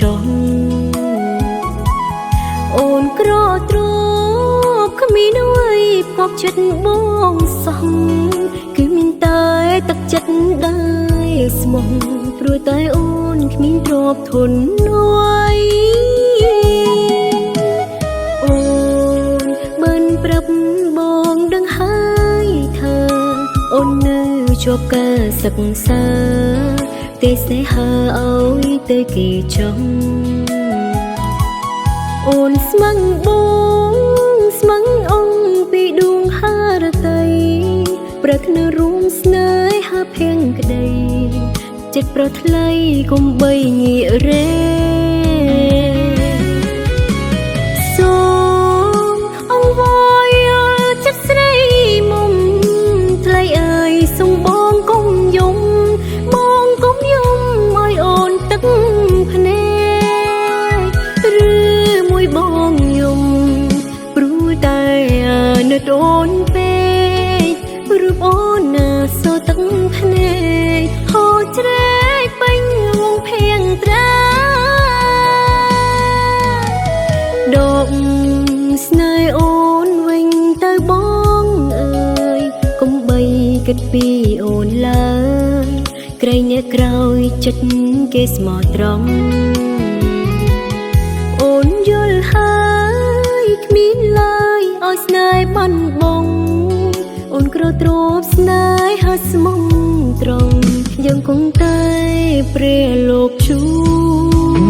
ចង់អូនក្រទ្រពគ្មានអ្វីផ្គប់ចិត្តបងសោះគឺមានតែទឹកចិត្តដែលស្មោះព្រោះតែអូនគ្មានទ្រពធននួយអូនមិនប្រាប់បងដឹងហើយថាអូននៅជាប់ការសិក្សាទេសេហាឲ្យទៅគេចង់អូនស្មឹងបងស្មឹងអង្គពីដួងហារតីប្រាថ្នារួមស្នេហាភៀងក្តីចិត្តប្រថ្លៃកុំបីងាករេសូមអង្វរយល់ចិត្តស្រីមុំថ្លៃអើយសូមបងកុំយំបងកុំយំឲ្យអូនទឹកភ្នែកឬមួយបងយំព្រោះតែនៅអូនពេករូបអូនណាសទឹកភ្នែកហូរជ្រែកពេញវងភៀងត្រាដកស្នេហ៍អូនវិញទៅបងអើយកុំបីគិតពីអូនឡើយក្រែងអ្នកក្រោយចិត្តគេស្មោះត្រង់អូនយល់ហើយគ្មានឡើយឲ្យស្នេហ៍បាត់បង់អូនក្រទ្រពស្នេហាស្មោះត្រង់យើងគង់តែព្រះលោកជួយ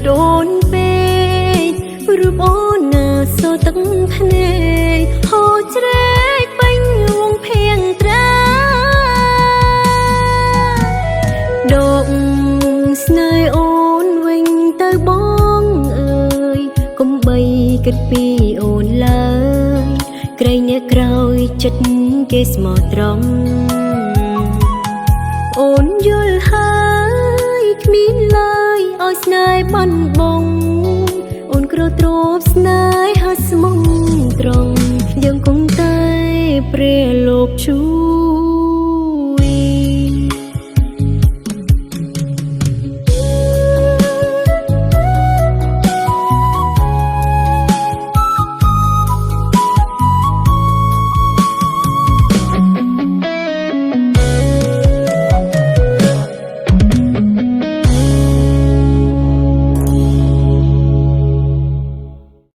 អូនពេករូបអូនណាសទឹកភ្នែកហូរជ្រែកពេញវងភៀងត្រាដកស្នេហ៍អូនវិញទៅបងអើយកុំបីគិតពីអូនឡើយក្រែងអ្នកក្រោយចិត្តគេស្មោះត្រង់អូនយល់ហើយគ្មានឡើយឲ្យស្នេហ៍បាត់បង់អូនក្រទ្រពស្នេហាស្មោះត្រង់យើងគង់តែព្រះលោកជួយ